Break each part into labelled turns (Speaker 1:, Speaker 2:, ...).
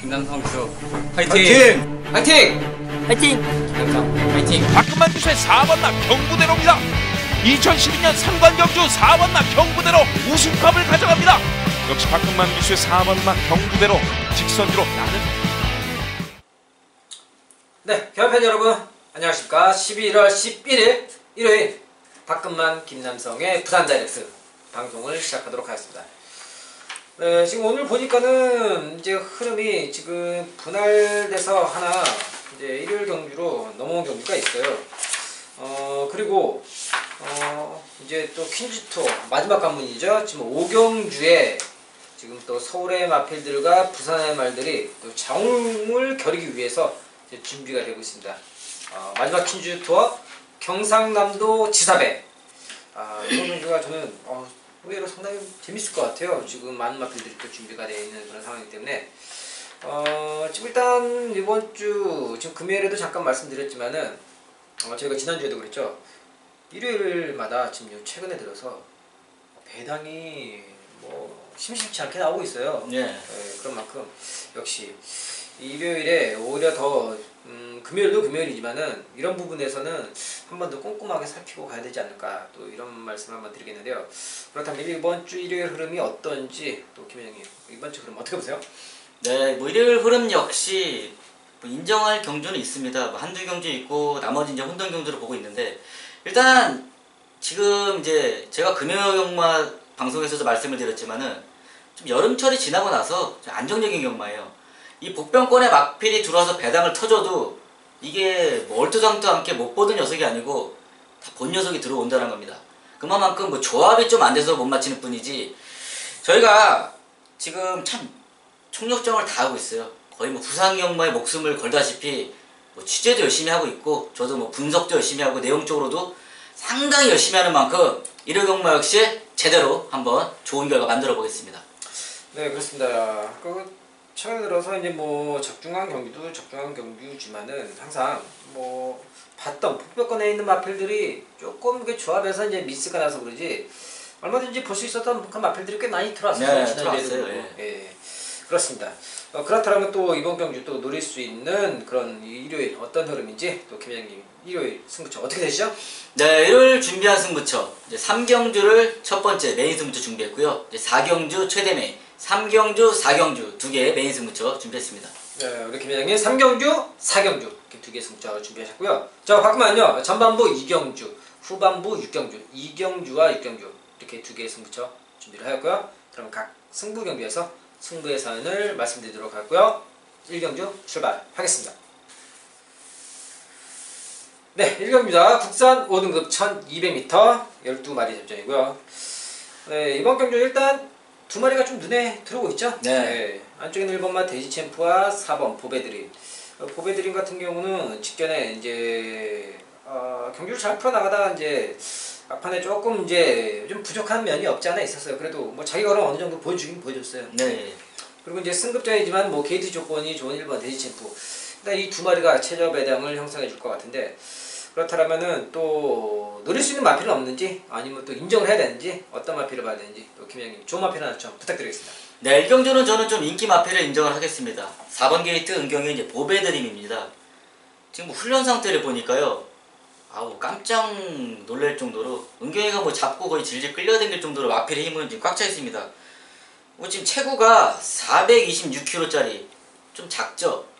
Speaker 1: 김남성 주 화이팅! 화이팅!
Speaker 2: 화이팅!
Speaker 1: 김남성 화이팅!
Speaker 3: 박금만 주수의 4번마 경부대로입니다. 2012년 상관경주 4번마 경부대로 우승컵을 가져갑니다. 역시 박금만 주수의 4번마 경부대로 직선주로 나는.
Speaker 4: 네, 경합팬 여러분 안녕하십니까. 11월 11일 일요일 박금만 김남성의 부산 다이렉트 방송을 시작하도록 하겠습니다. 네, 지금 오늘 보니까는 이제 흐름이 지금 분할돼서 하나 이제 일요일 경주로 넘어온 경주가 있어요. 그리고 이제 또 퀸즈투어 마지막 관문이죠. 지금 5경주에 지금 또 서울의 마필들과 부산의 말들이 또 자웅을 겨루기 위해서 이제 준비가 되고 있습니다. 마지막 퀸즈투어 경상남도 지사배. 이번 경주가 저는 의외로 상당히 재밌을 것 같아요. 지금 많은 마필들이 또 준비가 되어 있는 그런 상황이기 때문에 지금 일단 이번 주 지금 금요일에도 잠깐 말씀드렸지만은 저희가 지난주에도 그랬죠. 일요일마다 지금 최근에 들어서 배당이 뭐 심심치 않게 나오고 있어요. 네, 그런 만큼 역시 일요일에 오히려 더 금요일도 금요일이지만은 이런 부분에서는 한 번 더 꼼꼼하게 살피고 가야 되지 않을까, 또 이런 말씀을 한번 드리겠는데요. 그렇다면 이번 주 일요일 흐름이 어떤지 또 김 회장님 이번 주 흐름 어떻게 보세요?
Speaker 2: 네, 뭐 일요일 흐름 역시 뭐 인정할 경주는 있습니다. 뭐 한두 경주 있고 나머지 이제 혼돈 경주를 보고 있는데, 일단 지금 이제 제가 금요 경마 방송에서도 말씀을 드렸지만은 좀 여름철이 지나고 나서 좀 안정적인 경마예요. 이 복병권에 막필이 들어와서 배당을 터줘도 이게 뭐 얼토당토 않게 못 보던 녀석이 아니고 다 본 녀석이 들어온다는 겁니다. 그만큼 뭐 조합이 좀 안 돼서 못 맞히는 뿐이지, 저희가 지금 참 총력전을 다 하고 있어요. 거의 뭐 부산 경마에 목숨을 걸다시피 뭐 취재도 열심히 하고 있고, 저도 뭐 분석도 열심히 하고 내용적으로도 상당히 열심히 하는 만큼 일요 경마 역시 제대로 한번 좋은 결과 만들어 보겠습니다.
Speaker 4: 네, 그렇습니다. 최근에 들어서 이제 뭐 적중한 경기도 적중한 경기지만은 항상 뭐 봤던 복벽권에 있는 마필들이 조금 그 조합에서 이제 미스가 나서 그러지 얼마든지 볼 수 있었던 그 마필들이 꽤 많이 들어왔어요.
Speaker 2: 네,
Speaker 4: 지난주에도.
Speaker 2: 들어왔어요.
Speaker 4: 예, 그렇습니다. 그렇다면 또 이번 경주 또 노릴 수 있는 그런 일요일 어떤 흐름인지 또 김 회장님 일요일 승부처 어떻게 되시죠?
Speaker 2: 네, 일요일 준비한 승부처 이제 3경주를 첫 번째 메인 승부처 준비했고요. 이제 4경주 최대 메인, 3경주, 4경주 두 개의 메인 승부처 준비했습니다. 네,
Speaker 4: 우리 김 회장님 3경주, 4경주 이렇게 두 개의 승부처 준비하셨고요. 자, 바꾸면요. 전반부 2경주, 후반부 6경주, 2경주와 6경주 이렇게 두 개의 승부처 준비를 하였고요. 그럼 각 승부 경기에서 승부의 사연을 말씀드리도록 하고요. 1경주 출발하겠습니다. 네, 1경주입니다. 국산 5등급 1200m 12마리 접전이고요. 네, 이번 경주 일단 두 마리가 좀 눈에 들어오고 있죠? 네. 안쪽에는 1번마 데지챔프와 4번 보배드림. 보배드림 같은 경우는 직전에 이제 경주를 잘 풀어나가다가 이제 막판에 조금 이제 좀 부족한 면이 없지 않아 있었어요. 그래도 뭐 자기 걸음 어느 정도 보여주긴 보여줬어요. 네. 그리고 이제 승급전이지만 뭐 게이트 조건이 좋은 1번 데지챔프. 일단 이 두 마리가 최저 배당을 형성해 줄 것 같은데, 그렇다면은 또 노릴 수 있는 마필은 없는지, 아니면 또 인정을 해야 되는지, 어떤 마필을 봐야 되는지 또 김 회장님 좋은 마필 하나 좀 부탁드리겠습니다.
Speaker 2: 네, 1경주는 저는 좀 인기 마필을 인정을 하겠습니다. 4번 게이트 은경이 이제 보배드림입니다. 지금 뭐 훈련 상태를 보니까요, 아우 깜짝 놀랄 정도로 은경이가 뭐 잡고 거의 질질 끌려다닐 정도로 마필의 힘은 지금 꽉 차 있습니다. 뭐 지금 체구가 426kg짜리 좀 작죠?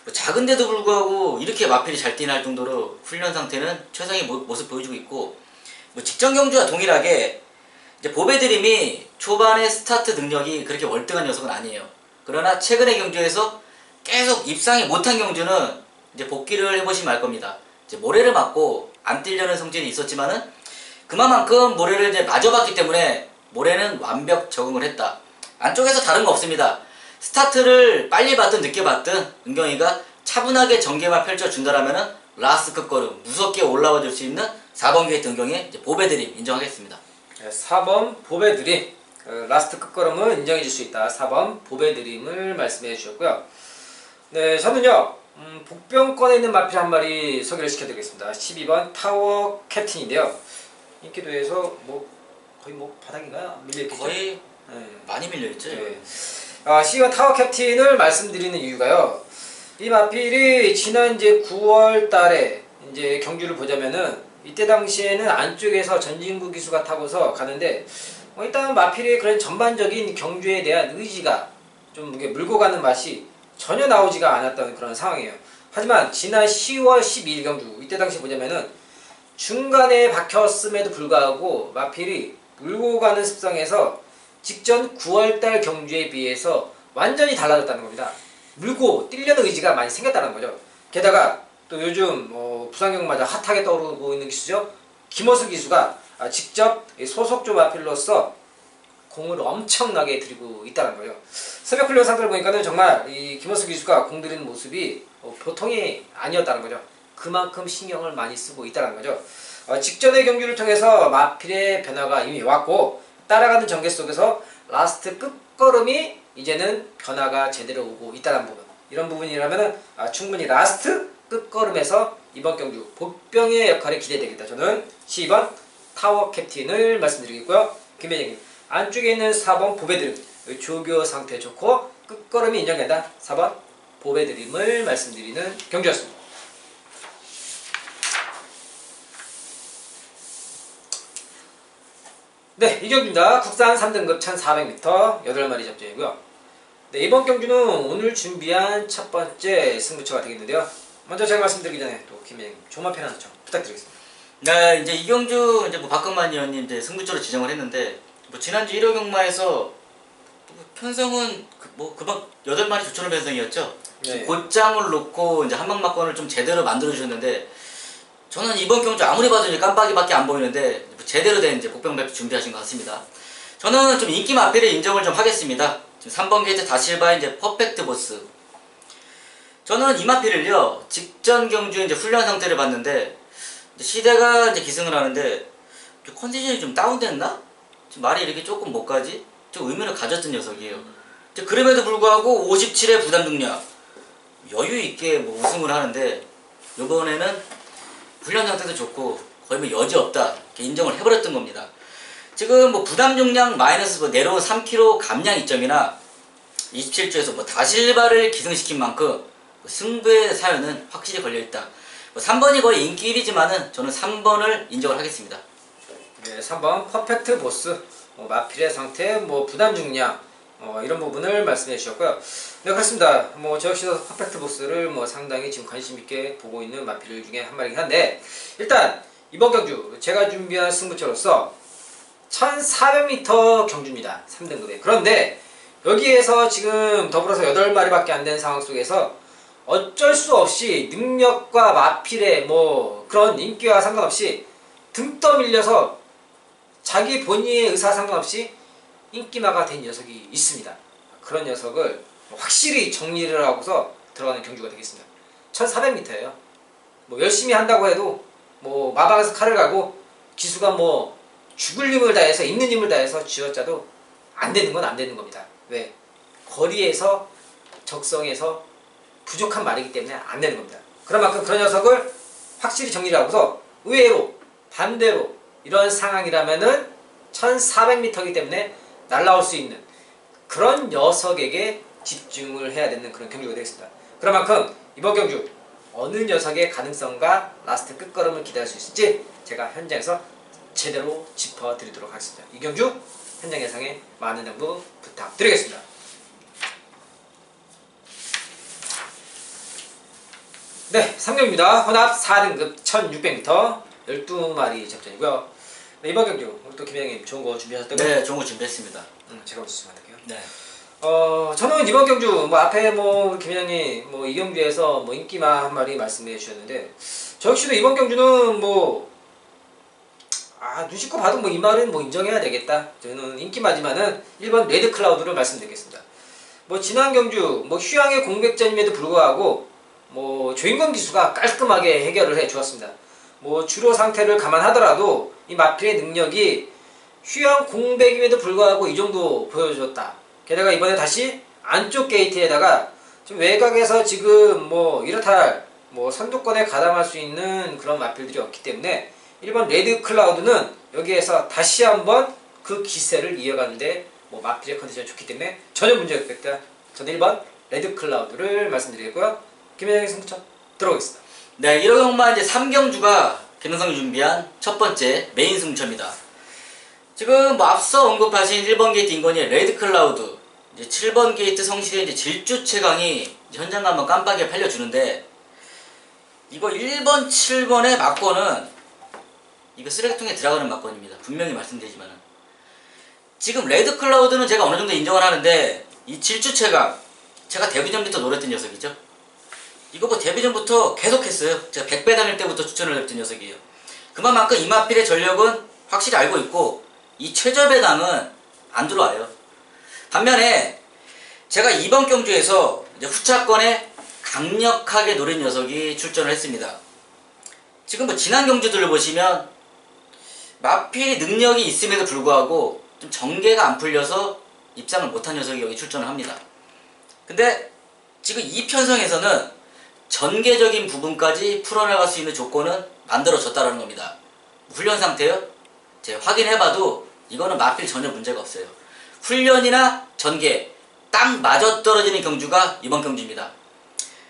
Speaker 2: 뭐 작은데도 불구하고 이렇게 마필이 잘 뛰나 할 정도로 훈련 상태는 최상의 모습 보여주고 있고, 뭐 직전 경주와 동일하게 이제 보배드림이 초반에 스타트 능력이 그렇게 월등한 녀석은 아니에요. 그러나 최근의 경주에서 계속 입상이 못한 경주는 이제 복귀를 해보시면 알 겁니다. 이제 모래를 맞고 안 뛰려는 성질이 있었지만은 그만큼 모래를 이제 맞아봤기 때문에 모래는 완벽 적응을 했다. 안쪽에서 다른 거 없습니다. 스타트를 빨리 받든 늦게 받든 은경이가 차분하게 전개만 펼쳐준다라면은 라스트 걸음 무섭게 올라와 줄 수 있는 4번 게이트 은경의 보배드림 인정하겠습니다.
Speaker 4: 네, 4번 보배드림 라스트 끝걸음은 인정해 줄 수 있다. 4번 보배드림을 말씀해 주셨고요. 네, 저는요 복병권에 있는 마필 한 마리 소개를 시켜드리겠습니다. 12번 타워 캡틴인데요. 인기도에서 뭐 거의 뭐 바닥인가요? 밀려있겠죠?
Speaker 2: 거의 많이 밀려있죠.
Speaker 4: 네. C1 타워 캡틴을 말씀드리는 이유가요. 이 마필이 지난 이제 9월 달에 이제 경주를 보자면은 이때 당시에는 안쪽에서 전진구 기수가 타고서 가는데 일단 마필의 그런 전반적인 경주에 대한 의지가 좀 이게 물고 가는 맛이 전혀 나오지가 않았던 그런 상황이에요. 하지만 지난 10월 12일 경주 이때 당시 보자면은 중간에 박혔음에도 불구하고 마필이 물고 가는 습성에서 직전 9월달 경주에 비해서 완전히 달라졌다는 겁니다. 물고 뛰려는 의지가 많이 생겼다는 거죠. 게다가 또 요즘 부산경마다 핫하게 떠오르고 있는 기수죠. 김호수 기수가 직접 소속조 마필로서 공을 엄청나게 들이고 있다는 거죠. 새벽 훈련 상태를 보니까는 정말 이 김호수 기수가 공 들이는 모습이 보통이 아니었다는 거죠. 그만큼 신경을 많이 쓰고 있다는 거죠. 직전의 경기를 통해서 마필의 변화가 이미 왔고 따라가는 전개 속에서 라스트 끝걸음이 이제는 변화가 제대로 오고 있다는 부분, 이런 부분이라면 충분히 라스트 끝걸음에서 이번 경주 복병의 역할이 기대되겠다. 저는 12번 타워 캡틴을 말씀드리겠고요. 김혜정님 안쪽에 있는 4번 보배드림 조교 상태 좋고 끝걸음이 인정된다. 4번 보배드림을 말씀드리는 경주였습니다. 네, 이 경주입니다. 국산 3등급 1400m 8마리 접전이고요. 네, 이번 경주는 오늘 준비한 첫 번째 승부처가 되겠는데요. 먼저 제가 말씀드리기 전에 또 김혜영 종합편 하나 좀 부탁드리겠습니다.
Speaker 2: 네, 이제 이 경주 이제 박근만 의원님 이제 승부처로 지정을 했는데 지난주 1호 경마에서 편성은 그방 8마리 조천호 편성이었죠.
Speaker 4: 네.
Speaker 2: 곧장을 놓고 이제 한방막권을 좀 제대로 만들어 주셨는데 저는 이번 경주 아무리 봐도 이제 깜빡이밖에 안 보이는데 제대로 된 이제 복병 준비하신 것 같습니다. 저는 좀 인기 마필을 인정을 좀 하겠습니다. 지금 3번 게이트 다실바의 이제 퍼펙트 보스. 저는 이 마필을요 직전 경주 이제 훈련 상태를 봤는데 이제 시대가 이제 기승을 하는데 좀 컨디션이 좀 다운됐나? 지금 말이 이렇게 조금 못 가지? 좀 의미를 가졌던 녀석이에요. 이제 그럼에도 불구하고 57의 부담 중량 여유 있게 우승을 하는데 이번에는 훈련 상태도 좋고 거의 여지 없다 이렇게 인정을 해버렸던 겁니다. 지금 부담 중량 마이너스 내려온 3kg 감량 이점이나 27조에서 다실바를 기승시킨 만큼 승부의 사연은 확실히 걸려있다. 3번이 거의 인기 1위지만은 저는 3번을 인정을 하겠습니다.
Speaker 4: 네, 3번 퍼펙트 보스 마필의 상태 부담 중량 이런 부분을 말씀해 주셨고요. 네, 그렇습니다. 저 역시도 퍼펙트 보스를 상당히 지금 관심 있게 보고 있는 마필 중에 한 마리긴 한데 일단 이번 경주 제가 준비한 승부처로서 1400m 경주입니다. 3등급에. 그런데 여기에서 지금 더불어서 8마리밖에 안 된 상황 속에서 어쩔 수 없이 능력과 마필의 그런 인기와 상관없이 등 떠밀려서 자기 본인의 의사 상관없이 인기마가 된 녀석이 있습니다. 그런 녀석을 확실히 정리를 하고서 들어가는 경주가 되겠습니다. 1400m예요. 열심히 한다고 해도 마방에서 칼을 가고 기수가 죽을 힘을 다해서 있는 힘을 다해서 쥐어짜도 안 되는 건 안 되는 겁니다. 왜? 거리에서 적성에서 부족한 말이기 때문에 안 되는 겁니다. 그런 만큼 그런 녀석을 확실히 정리를 하고서 의외로 반대로 이런 상황이라면은 1400m이기 때문에 날라올 수 있는 그런 녀석에게 집중을 해야 되는 그런 경주가 되겠습니다. 그런 만큼 이번 경주 어느 녀석의 가능성과 라스트 끝걸음을 기대할 수 있을지 제가 현장에서 제대로 짚어드리도록 하겠습니다. 이 경주 현장 예상에 많은 양보 부탁드리겠습니다. 네, 3경입니다. 혼합 4등급 1600m 12마리 접전이고요. 네, 이번 경주 우리 또 김혜영님 좋은 거 준비하셨다고요?
Speaker 2: 네, 좋은 거 준비했습니다.
Speaker 4: 제가 먼저 말할게요.
Speaker 2: 네.
Speaker 4: 저는 이번 경주 앞에 김혜영님 이 경주에서 인기마 한 마리 말씀해 주셨는데 저 역시도 이번 경주는 눈씻고 봐도 이 말은 인정해야 되겠다. 저는 인기마지만은 1번 레드 클라우드를 말씀드리겠습니다. 지난 경주 휴양의 공백전임에도 불구하고 조인권 기수가 깔끔하게 해결을 해 주었습니다. 주로 상태를 감안하더라도 이 마필의 능력이 휴양 공백임에도 불구하고 이 정도 보여줬다. 게다가 이번에 다시 안쪽 게이트에다가 좀 외곽에서 지금 이렇다 할 선두권에 가담할 수 있는 그런 마필들이 없기 때문에 1번 레드 클라우드는 여기에서 다시 한번 그 기세를 이어가는데 뭐 마필의 컨디션이 좋기 때문에 전혀 문제가 없겠다. 저는 1번 레드 클라우드를 말씀드리고요. 김현영의 승부처 들어오겠습니다.
Speaker 2: 네, 1호 경마 이제 3경주가 김현성이 준비한 첫 번째 메인 승부처입니다. 지금 뭐 앞서 언급하신 1번 게이트 인건이의 레드 클라우드, 이제 7번 게이트 성실의 이제 질주 최강이 현장 가면 깜빡이에 팔려주는데, 이거 1번, 7번의 막권은 이거 쓰레기통에 들어가는 막권입니다. 분명히 말씀드리지만은. 지금 레드 클라우드는 제가 어느 정도 인정을 하는데, 이 질주 최강, 제가 데뷔전부터 노렸던 녀석이죠. 이거 뭐 데뷔전부터 계속했어요. 제가 100배 다닐 때부터 추천을 했던 녀석이에요. 그만큼 이마필의 전력은 확실히 알고 있고, 이 최저배당은 안 들어와요. 반면에 제가 이번 경주에서 이제 후차권에 강력하게 노린 녀석이 출전을 했습니다. 지금 뭐 지난 경주들을 보시면 마필이 능력이 있음에도 불구하고 좀 전개가 안 풀려서 입상을 못한 녀석이 여기 출전을 합니다. 근데 지금 이 편성에서는 전개적인 부분까지 풀어나갈 수 있는 조건은 만들어졌다는 겁니다. 훈련 상태요? 제가 확인해봐도 이거는 마필 전혀 문제가 없어요. 훈련이나 전개 딱 맞아떨어지는 경주가 이번 경주입니다.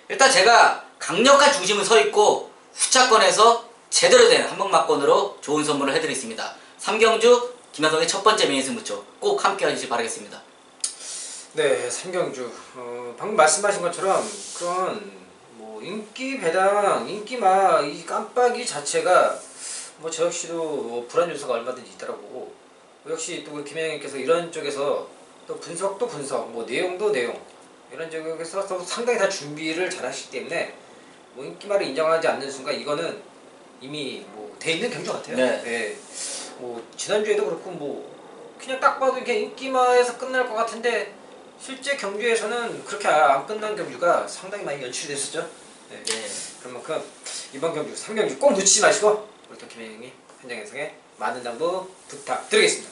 Speaker 2: 일단 제가 강력한 중심은 서있고 후차권에서 제대로 된 한번막권으로 좋은 선물을 해드리겠습니다. 3경주 김현성의 첫 번째 메인 승부처 꼭 함께 하시길 바라겠습니다.
Speaker 4: 네, 3경주. 방금 말씀하신 것처럼 그런 뭐 인기 배당, 인기마 이 깜빡이 자체가 뭐 저 역시도 뭐 불안 요소가 얼마든지 있다라고 보고, 역시 또 우리 김현영님께서 이런 쪽에서 또 분석도 분석, 뭐 내용도 내용, 이런 쪽에서 또 상당히 다 준비를 잘 하시기 때문에 뭐 인기마를 인정하지 않는 순간 이거는 이미 뭐 돼 있는 경주 같아요.
Speaker 2: 네.
Speaker 4: 네. 뭐 지난주에도 그렇고 뭐 그냥 딱 봐도 이게 인기마에서 끝날 것 같은데 실제 경주에서는 그렇게 안 끝난 경주가 상당히 많이 연출이 됐었죠. 네.
Speaker 2: 네.
Speaker 4: 그런 만큼 이번 경주 3경주 꼭 놓치지 마시고 우리 또 김현영님 현장에서의 많은 당부 부탁드리겠습니다.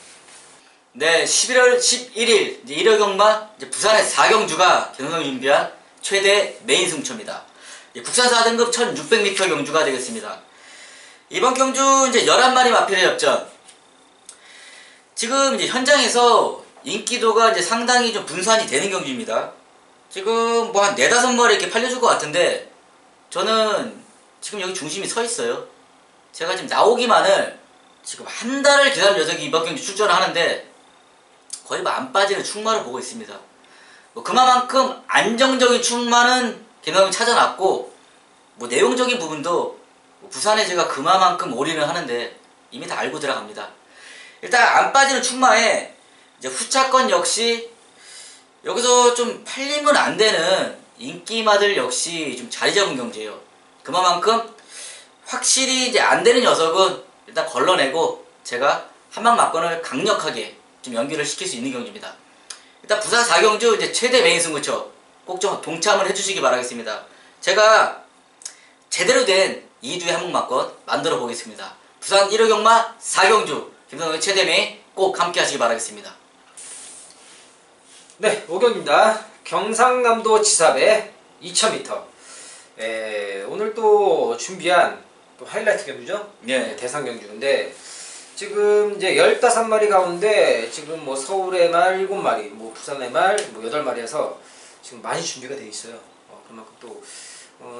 Speaker 2: 네, 11월 11일 이제 1호 경마 이제 부산의 4경주가 김현성이 준비한 최대 메인 승부처입니다. 국산 4등급 1600m 경주가 되겠습니다. 이번 경주 이제 11마리 마필의 접전. 지금 이제 현장에서 인기도가 이제 상당히 좀 분산이 되는 경주입니다. 지금 뭐 한 4-5마리 이렇게 팔려줄 것 같은데, 저는 지금 여기 중심이 서 있어요. 제가 지금 나오기만을 지금 한 달을 기다린 녀석이 이번 경주 출전을 하는데 거의 뭐 안 빠지는 충마를 보고 있습니다. 뭐 그만큼 안정적인 충마는 김현성이 찾아놨고, 뭐 내용적인 부분도 부산에 제가 그만큼 올인을 하는데 이미 다 알고 들어갑니다. 일단 안 빠지는 충마에 이제 후차권 역시 여기서 좀 팔리면 안 되는 인기마들 역시 좀 자리 잡은 경주예요. 그만큼 확실히 이제 안 되는 녀석은 일단 걸러내고 제가 한방 막건을 강력하게 좀 연기를 시킬 수 있는 경주입니다. 일단 부산 4경주 이제 최대 메인 승부처 꼭 좀 동참을 해주시기 바라겠습니다. 제가 제대로 된 2주의 한방 막건 만들어 보겠습니다. 부산 1호 경마 4경주 김성의 최대 메인 꼭 함께 하시기 바라겠습니다.
Speaker 4: 네, 5경기입니다. 경상남도 지사배 2000m. 오늘 또 준비한 또 하이라이트 경주죠?
Speaker 2: 네.
Speaker 4: 대상 경주인데 지금 이제 15마리 가운데 지금 뭐 서울의 말 7마리, 뭐 부산의 말 뭐 8마리에서 지금 많이 준비가 돼 있어요. 그만큼 또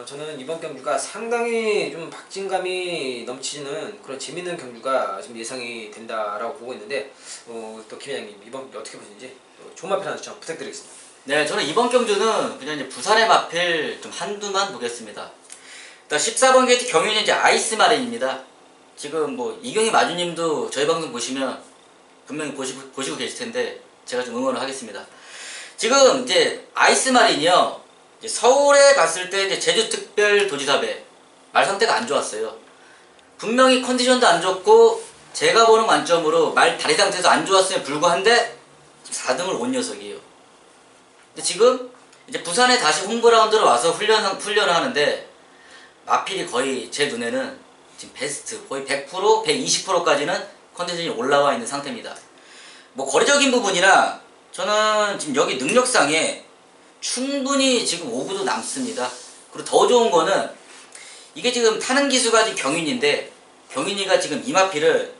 Speaker 4: 저는 이번 경주가 상당히 좀 박진감이 넘치는 그런 재밌는 경주가 지금 예상이 된다라고 보고 있는데 또 김현영님 이번 경주 어떻게 보시는지 좋은 마필 하나 추천 부탁드리겠습니다.
Speaker 2: 네, 저는 이번 경주는 그냥 이제 부산의 마필 좀 한두만 보겠습니다. 일단 14번 게이트 경윤이 이제 아이스 마린입니다. 지금 뭐 이경희 마주님도 저희 방송 보시면 분명히 보시고 계실 텐데 제가 좀 응원을 하겠습니다. 지금 이제 아이스 마린이요. 이제 서울에 갔을 때 이제 제주특별도지사배 말 상태가 안 좋았어요. 분명히 컨디션도 안 좋고 제가 보는 관점으로 말 다리 상태도 안 좋았음에 불구한데 4등을 온 녀석이에요. 근데 지금 이제 부산에 다시 홈그라운드로 와서 훈련을 하는데 마필이 거의 제 눈에는 지금 베스트 거의 100% 120%까지는 컨디션이 올라와 있는 상태입니다. 뭐 거리적인 부분이나 저는 지금 여기 능력상에 충분히 지금 오구도 남습니다. 그리고 더 좋은 거는 이게 지금 타는 기수가 지금 경윤인데 경윤이가 지금 이마필을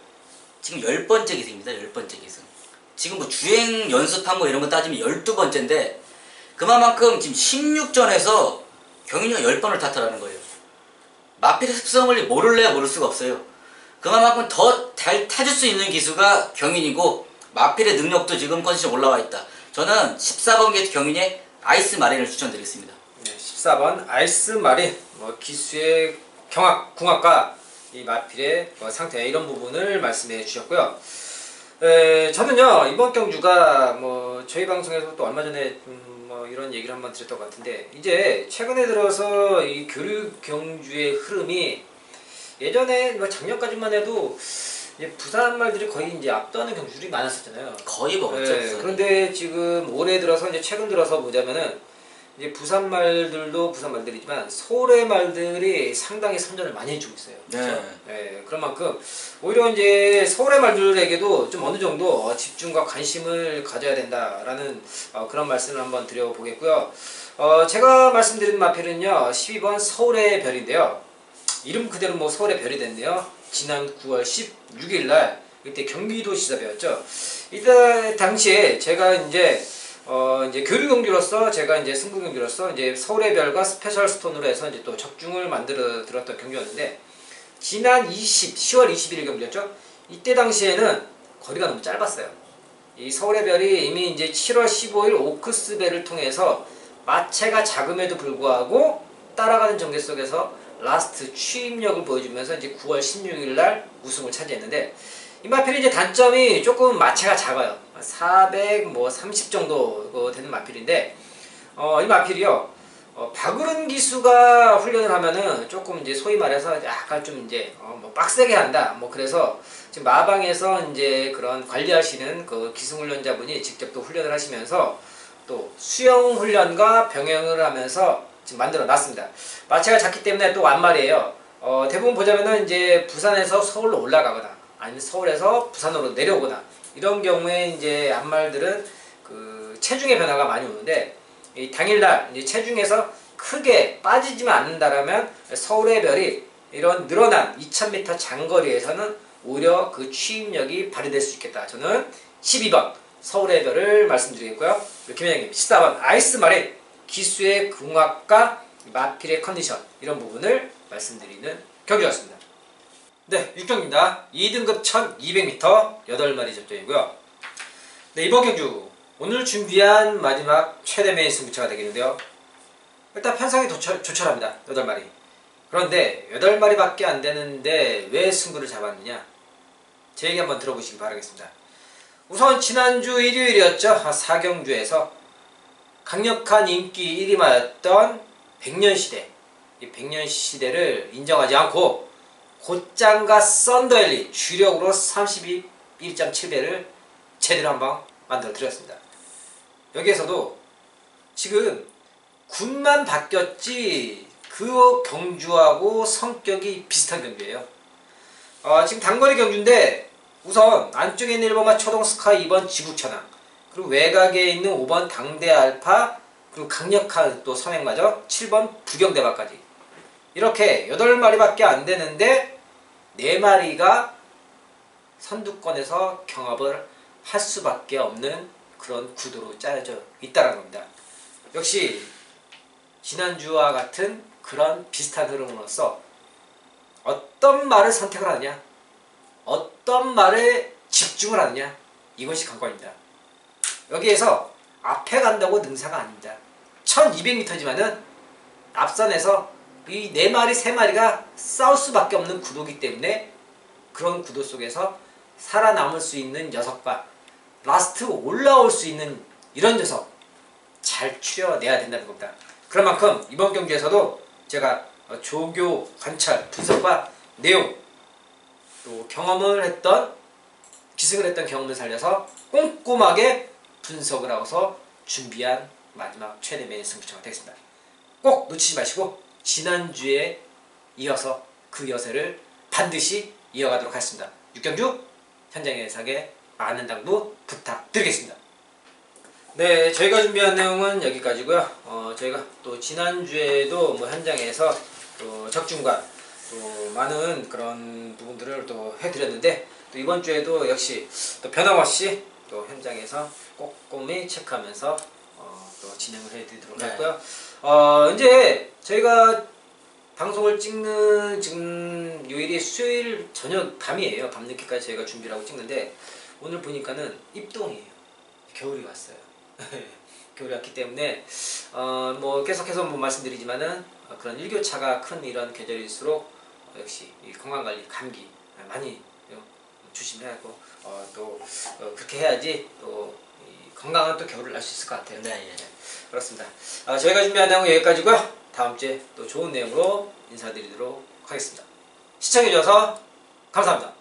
Speaker 2: 지금 10번째 기승입니다. 10번째 기승. 지금 뭐 주행 연습한 거 이런 거 따지면 12번째인데 그만큼 지금 16전에서 경윤이가 10번을 탔다라는 거예요. 마필의 습성을 모를래야 모를 수가 없어요. 그만큼 더 잘 타줄 수 있는 기수가 경윤이고 마필의 능력도 지금 컨디션 올라와 있다. 저는 14번 게이트 경윤이의 아이스 마린을 추천드리겠습니다.
Speaker 4: 네, 14번 아이스 마린, 뭐 기수의 궁합과 이 마필의 상태 이런 부분을 말씀해 주셨고요. 저는요 이번 경주가 뭐 저희 방송에서 또 얼마 전에 뭐 이런 얘기를 한번 드렸던 것 같은데 이제 최근에 들어서 이 교류 경주의 흐름이 예전에 뭐 작년까지만 해도 부산 말들이 거의 이제 압도하는 경주들이 많았었잖아요.
Speaker 2: 거의 먹었죠.
Speaker 4: 그런데 지금 올해 들어서 이제 최근 들어서 보자면은 이제 부산 말들이지만 서울의 말들이 상당히 선전을 많이 해주고 있어요. 그렇죠? 네. 그런 만큼 오히려 이제 서울의 말들에게도 좀 어느 정도 집중과 관심을 가져야 된다라는 그런 말씀을 한번 드려보겠고요. 제가 말씀드린 마필은요 12번 서울의 별인데요. 이름 그대로 뭐 서울의 별이 됐네요. 지난 9월 16일 날 그때 경기도 시사배였죠. 이때 당시에 제가 이제 교류 경기로서 제가 이제 승부 경기로서 이제 서울의 별과 스페셜 스톤으로 해서 이제 또 적중을 만들어 들었던 경기였는데 지난 10월 21일 경기였죠. 이때 당시에는 거리가 너무 짧았어요. 이 서울의 별이 이미 이제 7월 15일 오크스배를 통해서 마체가 작음에도 불구하고 따라가는 전개 속에서 라스트 취임력을 보여주면서 이제 9월 16일 날 우승을 차지했는데 이 마필이 이제 단점이 조금 마체가 작아요. 430 정도 되는 마필인데 이 마필이요 박으른 기수가 훈련을 하면은 조금 이제 소위 말해서 약간 좀 이제 뭐 빡세게 한다. 뭐 그래서 지금 마방에서 이제 그런 관리하시는 그 기승훈련자분이 직접 또 훈련을 하시면서 또 수영 훈련과 병행을 하면서 지금 만들어 놨습니다. 마체가 작기 때문에 또 완말이에요. 대부분 보자면은 이제 부산에서 서울로 올라가거나 아니면 서울에서 부산으로 내려오거나 이런 경우에 이제 암말들은 그 체중의 변화가 많이 오는데 이 당일날 이제 체중에서 크게 빠지지만 않는다라면 서울의 별이 이런 늘어난 2000m 장거리에서는 오히려 그 취임력이 발휘될 수 있겠다. 저는 12번 서울의 별을 말씀드리겠고요. 김현영님 14번 아이스 마린 기수의 궁합과 마필의 컨디션 이런 부분을 말씀드리는 경기였습니다. 네, 6경기입니다. 2등급 1200m 8마리 접전이고요. 네, 이번 경주 오늘 준비한 마지막 최대 메인 승부처가 되겠는데요. 일단 편성이 조촐합니다. 8마리. 그런데 8마리밖에 안 되는데 왜 승부를 잡았느냐? 제 얘기 한번 들어보시기 바라겠습니다. 우선 지난주 일요일이었죠. 4경주에서 강력한 인기 1위마였던 백년시대, 이 백년시대를 인정하지 않고 곧장과 썬더엘리 주력으로 31.7배를 제대로 한방 만들어 드렸습니다. 여기에서도 지금 군만 바뀌었지 그 경주하고 성격이 비슷한 경주예요. 지금 단거리 경주인데 우선 안쪽에 있는 1번마 초동 스카이 2번 지국천왕 그리고 외곽에 있는 5번 당대 알파 그리고 강력한 또 선행마저 7번 부경대마까지 이렇게 8마리밖에 안 되는데 4마리가 선두권에서 경합을 할 수밖에 없는 그런 구도로 짜여져 있다는 겁니다. 역시 지난주와 같은 그런 비슷한 흐름으로서 어떤 말을 선택을 하느냐 어떤 말에 집중을 하느냐 이것이 관건입니다. 여기에서 앞에 간다고 능사가 아닙니다. 1200m지만은 앞선에서 이 4마리 3마리가 싸울 수밖에 없는 구도이기 때문에 그런 구도 속에서 살아남을 수 있는 녀석과 라스트 올라올 수 있는 이런 녀석 잘 추려내야 된다는 겁니다. 그런 만큼 이번 경기에서도 제가 조교 관찰 분석과 내용 또 경험을 했던 기승을 했던 경험을 살려서 꼼꼼하게 분석을 하고서 준비한 마지막 최대 메인 승부처가 되겠습니다. 꼭 놓치지 마시고 지난주에 이어서 그 여세를 반드시 이어가도록 하겠습니다. 6경주 현장 예상에 많은 당부 부탁드리겠습니다. 네, 저희가 준비한 내용은 여기까지고요. 저희가 또 지난주에도 뭐 현장에서 또 적중과 또 많은 그런 부분들을 또 해드렸는데 또 이번 주에도 역시 또 변함없이 또 현장에서 꼼꼼히 체크하면서 또 진행을 해드리도록
Speaker 2: 네.
Speaker 4: 하고요. 이제 저희가 방송을 찍는 지금 요일이 수요일 저녁 밤이에요. 밤늦게까지 저희가 준비를 하고 찍는데 오늘 보니까는 입동이에요. 겨울이 왔어요. 겨울이 왔기 때문에 뭐 계속해서 뭐 말씀드리지만은 그런 일교차가 큰 이런 계절일수록 역시 이 건강관리, 감기 많이 조심해야 하고 또 그렇게 해야지 또 이 건강한 또 겨울을 날 수 있을 것 같아요.
Speaker 2: 네, 예.
Speaker 4: 그렇습니다. 저희가 준비한 내용은 여기까지고요. 다음 주에 또 좋은 내용으로 인사드리도록 하겠습니다. 시청해주셔서 감사합니다.